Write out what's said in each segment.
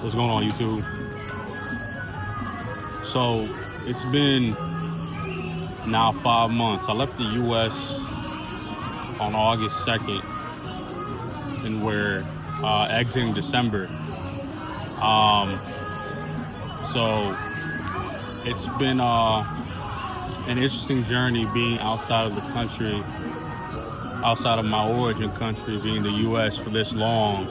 What's going on, YouTube? So it's been now 5 months. I left the U.S. on August 2nd, and we're exiting December. So it's been an interesting journey being outside of the country, outside of my origin country, being the U.S. for this long.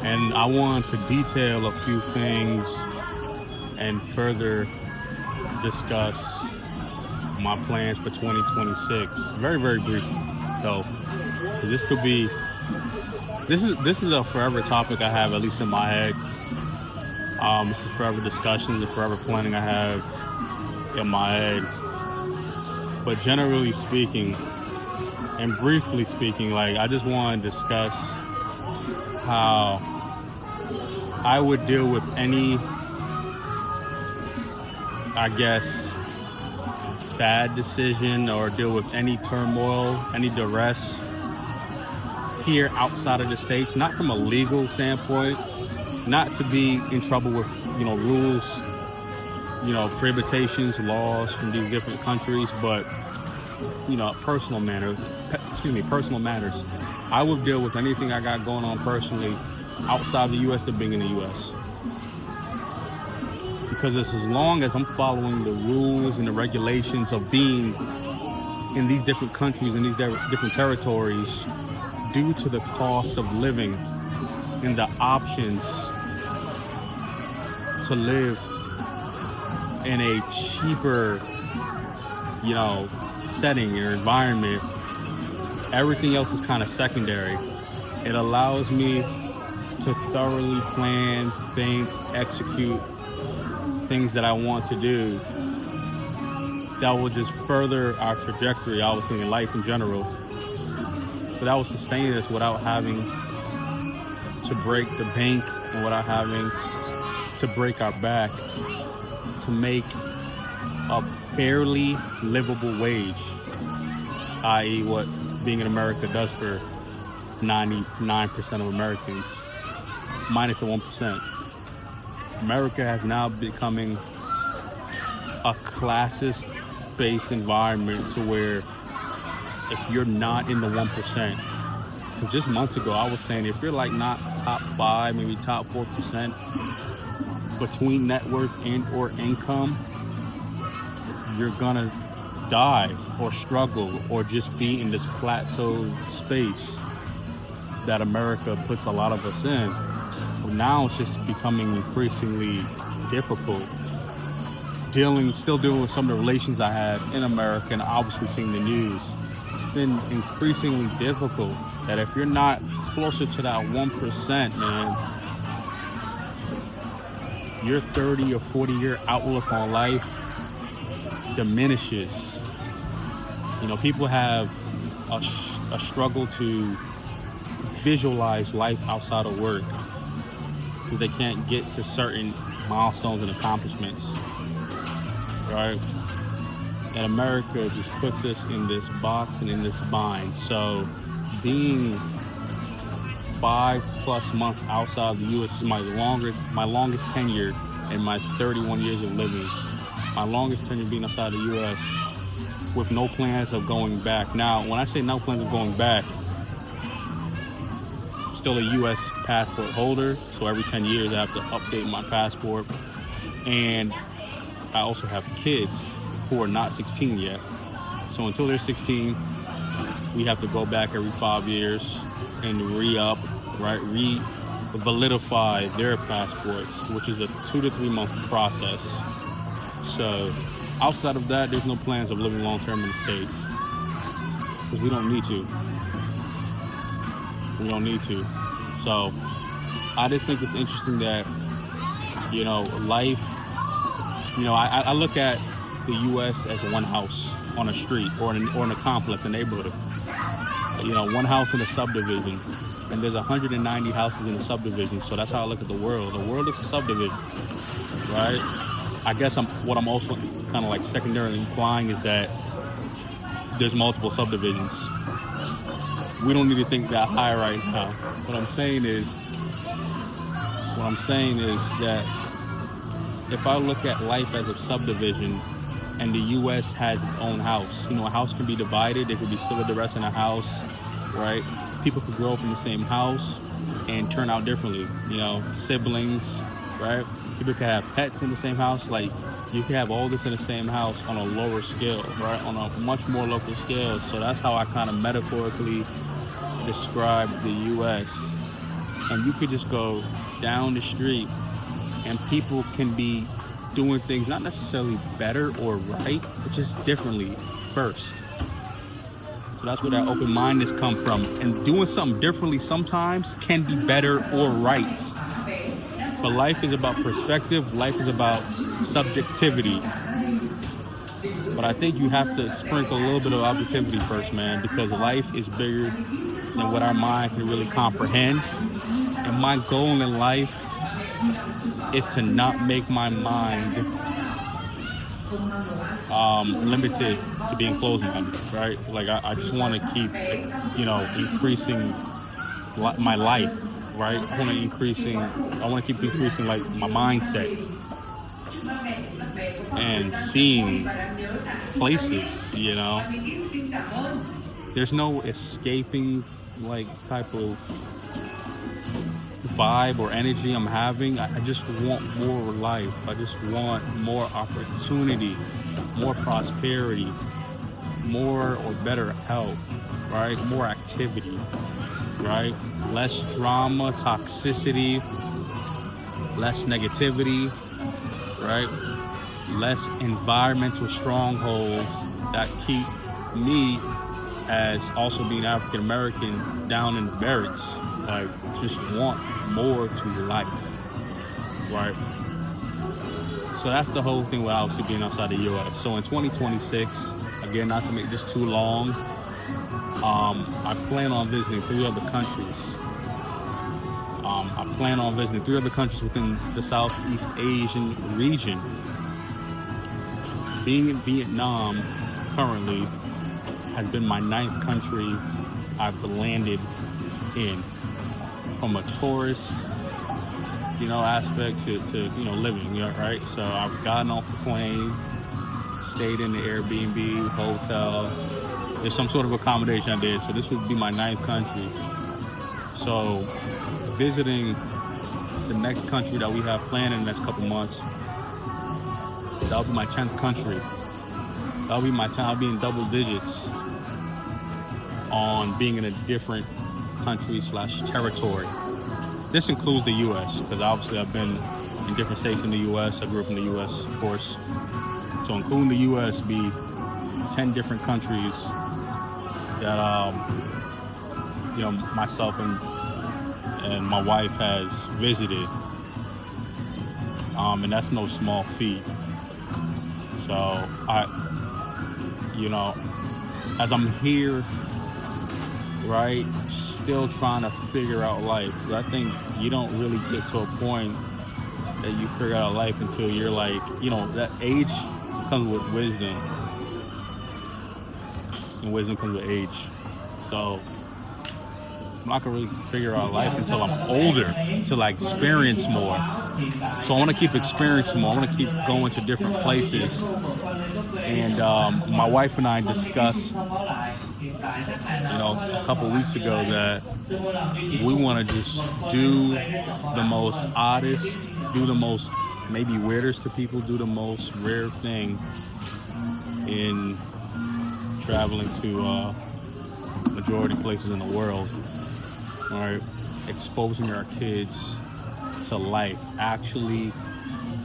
And I wanted to detail a few things and further discuss my plans for 2026. Very, very briefly, though. This is a forever topic I have, at least in my head. This is forever discussions and forever planning I have in my head. But generally speaking, and briefly speaking, like, I just want to discuss how I would deal with any, I guess, bad decision or deal with any turmoil, any duress here outside of the States, not from a legal standpoint, not to be in trouble with, rules, prohibitions, laws from these different countries, but, personal matters. I would deal with anything I got going on personally outside the U.S. than being in the U.S. Because it's as long as I'm following the rules and the regulations of being in these different countries and these different territories, due to the cost of living and the options to live in a cheaper, setting or environment, everything else is kind of secondary. It allows me to thoroughly plan, think, execute things that I want to do that will just further our trajectory, obviously, in life in general. But that will sustain us without having to break the bank and without having to break our back to make a barely livable wage, i.e. what being in America does for 99% of Americans, minus the 1%. America has now becoming a classist-based environment to where if you're not in the 1%, just months ago I was saying if you're like not top 5, maybe top 4% between net worth and or income, you're gonna die or struggle or just be in this plateau space that America puts a lot of us in. Now it's just becoming increasingly difficult. Still dealing with some of the relations I had in America and obviously seeing the news. It's been increasingly difficult that if you're not closer to that 1%, man, your 30 or 40 year outlook on life diminishes. People have a struggle to visualize life outside of work because they can't get to certain milestones and accomplishments, right? And America just puts us in this box and in this bind. So being 5+ months outside the U.S. is my longest tenure in my 31 years of living. My longest tenure being outside the U.S. with no plans of going back. Now, when I say no plans of going back, I'm still a U.S. passport holder, so every 10 years I have to update my passport. And I also have kids who are not 16 yet. So until they're 16, we have to go back every 5 years and validify their passports, which is a 2 to 3 month process. So outside of that, there's no plans of living long term in the States because we don't need to. So I just think it's interesting that, life, I look at the U.S. as one house on a street or in a complex, a neighborhood. One house in a subdivision, and there's 190 houses in a subdivision. So that's how I look at the world. The world is a subdivision, right? I guess what I'm also kind of like secondarily implying is that there's multiple subdivisions. We don't need to think that high right now. What I'm saying is What I'm saying is that if I look at life as a subdivision, and the U.S. has its own house, a house can be divided. There could be still the rest in a house, right? People could grow up in the same house and turn out differently. Siblings, right? People could have pets in the same house. Like, you can have all this in the same house on a lower scale, right? On a much more local scale. So that's how I kind of metaphorically describe the U.S. And you could just go down the street and people can be doing things not necessarily better or right, but just differently first. So that's where that open-mindedness come from. And doing something differently sometimes can be better or right. But life is about perspective. Life is about subjectivity. But I think you have to sprinkle a little bit of objectivity first, man, because life is bigger than what our mind can really comprehend. And my goal in life is to not make my mind limited to being closed-minded, right? Like, I just want to keep, increasing my life, right? I want to keep increasing, like, my mindset and seeing places, There's no escaping, like, type of vibe or energy I'm having. I just want more life. I just want more opportunity, more prosperity, more or better health, right? More activity, right? Less drama, toxicity, less negativity, right? Less environmental strongholds that keep me, as also being African American, down in the barracks. Like, just want more to life, right? So that's the whole thing with obviously being outside the U.S. So in 2026, again, not to make this too long, I plan on visiting 3 other countries. I plan on visiting 3 other countries within the Southeast Asian region. Being in Vietnam currently has been my 9th country I've landed in, from a tourist, aspect to living, right? So I've gotten off the plane, stayed in the Airbnb, hotel. There's some sort of accommodation I did. So this would be my 9th country. So visiting the next country that we have planned in the next couple months, that'll be my 10th country. That'll be my 10th. I'll be in double digits on being in a different country/territory. This includes the U.S. because obviously I've been in different states in the U.S. I grew up in the U.S., of course. So including the U.S. be 10 different countries that myself and my wife has visited. And that's no small feat. So as I'm here, right, still trying to figure out life. I think you don't really get to a point that you figure out life until you're like, that age comes with wisdom, and wisdom comes with age. So I'm not gonna really figure out life until I'm older, to experience more. So I want to keep experiencing more. I want to keep going to different places. And my wife and I discussed, a couple weeks ago that we want to just do the most oddest, do the most maybe weirdest to people, do the most rare thing in traveling to majority places in the world. All right, exposing our kids to life, actually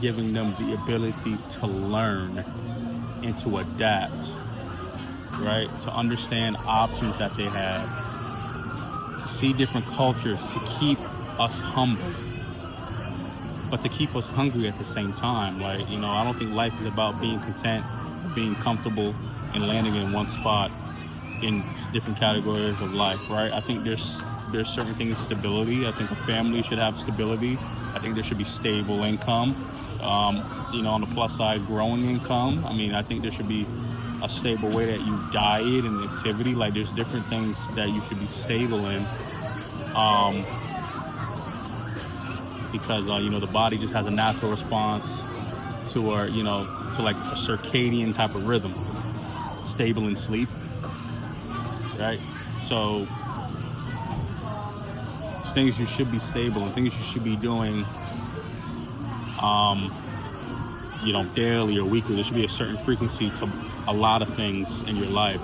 giving them the ability to learn and to adapt, right? To understand options that they have, to see different cultures, to keep us humble, but to keep us hungry at the same time. I don't think life is about being content, being comfortable, and landing in one spot in different categories of life, right? I think there's certain things, stability. I think a family should have stability. I think there should be stable income. On the plus side, growing income. I think there should be a stable way that you diet and activity. There's different things that you should be stable in. because the body just has a natural response to to like a circadian type of rhythm, stable in sleep, right? So things you should be stable and things you should be doing daily or weekly. There should be a certain frequency to a lot of things in your life,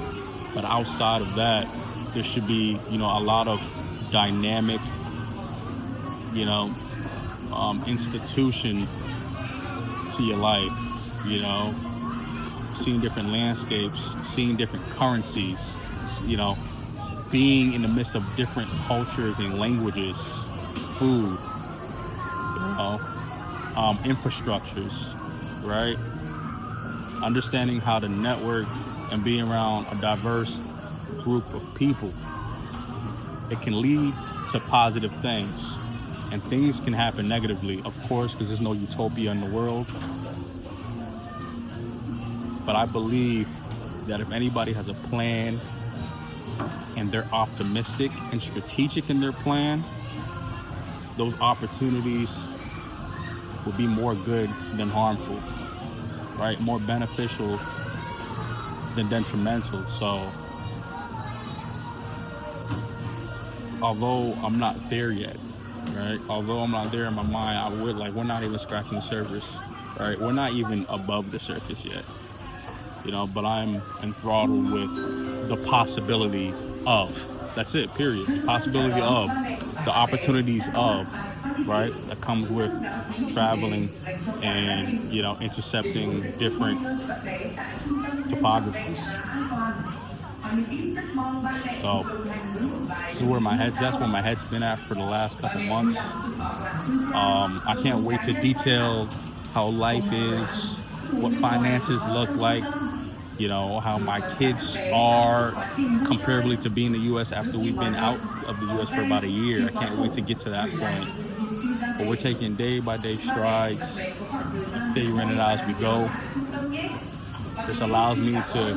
but outside of that, there should be a lot of dynamic institution to your life, seeing different landscapes, seeing different currencies, being in the midst of different cultures and languages, food, infrastructures, right? Understanding how to network and be around a diverse group of people. It can lead to positive things, and things can happen negatively, of course, because there's no utopia in the world. But I believe that if anybody has a plan and they're optimistic and strategic in their plan, those opportunities will be more good than harmful, right? More beneficial than detrimental. So although I'm not there yet, right? Although I'm not there in my mind, we're not even scratching the surface, right? We're not even above the surface yet, but I'm enthralled with the possibility of, that's it, period. The possibility of, the opportunities of, right? That comes with traveling and, intercepting different topographies. So this is where my head's been at for the last couple months. I can't wait to detail how life is, what finances look like, how my kids are comparably to being in the U.S. after we've been out of the U.S. for about a year. I can't wait to get to that point. But we're taking day by day strides, figuring it out as we go. This allows me to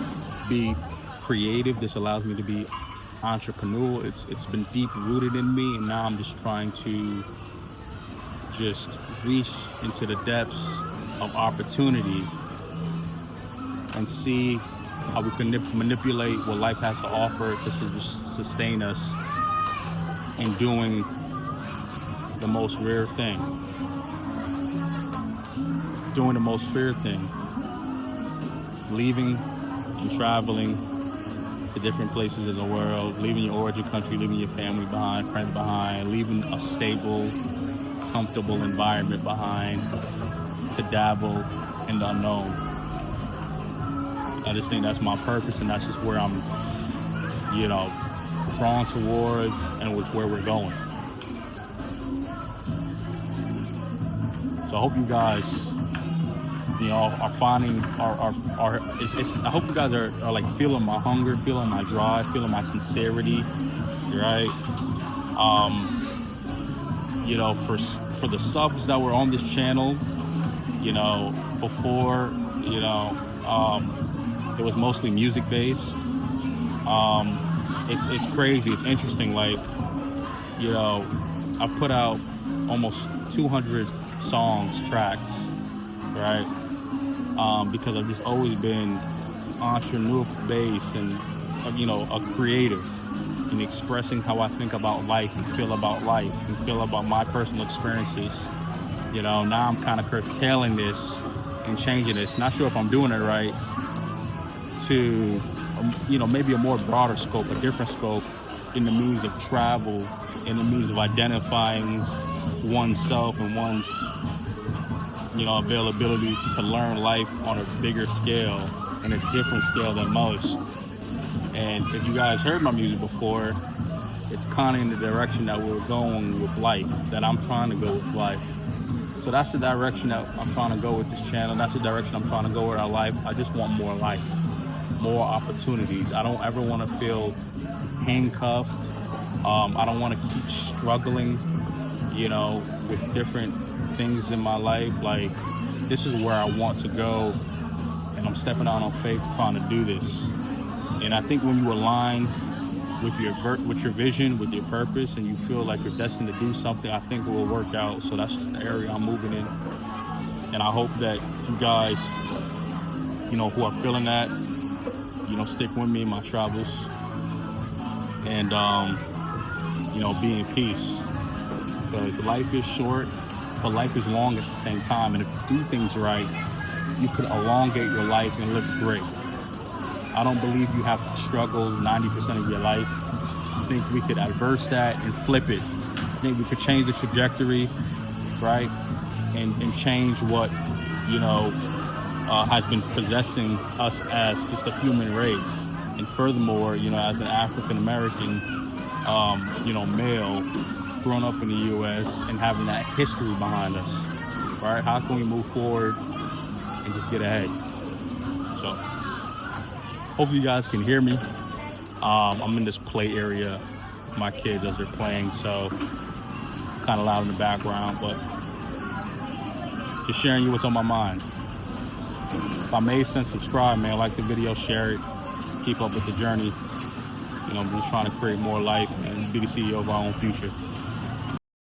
be creative. This allows me to be entrepreneurial. It's been deep rooted in me, and now I'm just trying to just reach into the depths of opportunity and see how we can manipulate what life has to offer to sustain us in doing the most rare thing. Doing the most fair thing. Leaving and traveling to different places in the world, leaving your origin country, leaving your family behind, friends behind, leaving a stable, comfortable environment behind to dabble in the unknown. I just think that's my purpose, and that's just where I'm, drawn towards, and it's where we're going. So I hope you guys, are finding I hope you guys are like feeling my hunger, feeling my drive, feeling my sincerity, right? For the subs that were on this channel, before, it was mostly music based. It's crazy. It's interesting. Like, I've put out almost 200 tracks, right? Because I've just always been entrepreneurial based and, a creative in expressing how I think about life and feel about my personal experiences. Now I'm kind of curtailing this and changing this. Not sure if I'm doing it right, to, maybe a more broader scope, a different scope in the means of travel, in the means of identifying oneself and one's, availability to learn life on a bigger scale and a different scale than most. And if you guys heard my music before, it's kind of in the direction that we're going with life, that I'm trying to go with life. So that's the direction that I'm trying to go with this channel. That's the direction I'm trying to go with our life. I just want more life, more opportunities. I don't ever want to feel handcuffed. I don't want to keep struggling, with different things in my life. Like, this is where I want to go, and I'm stepping out on faith trying to do this. And I think when you align with your vision, with your purpose, and you feel like you're destined to do something, I think it will work out. So that's just the area I'm moving in, and I hope that you guys, who are feeling that, stick with me in my travels, and be in peace, because life is short, but life is long at the same time. And if you do things right, you could elongate your life and live great. I don't believe you have to struggle 90% of your life. I think we could adverse that and flip it. I think we could change the trajectory, right? And change what, has been possessing us as just a human race. And furthermore, as an African American, male, growing up in the U.S. and having that history behind us, right? How can we move forward and just get ahead? So, hopefully you guys can hear me. I'm in this play area, my kids as they're playing, so kind of loud in the background, but just sharing you what's on my mind. If I made sense, subscribe, man. Like the video, share it, keep up with the journey. I'm just trying to create more life and be the CEO of our own future.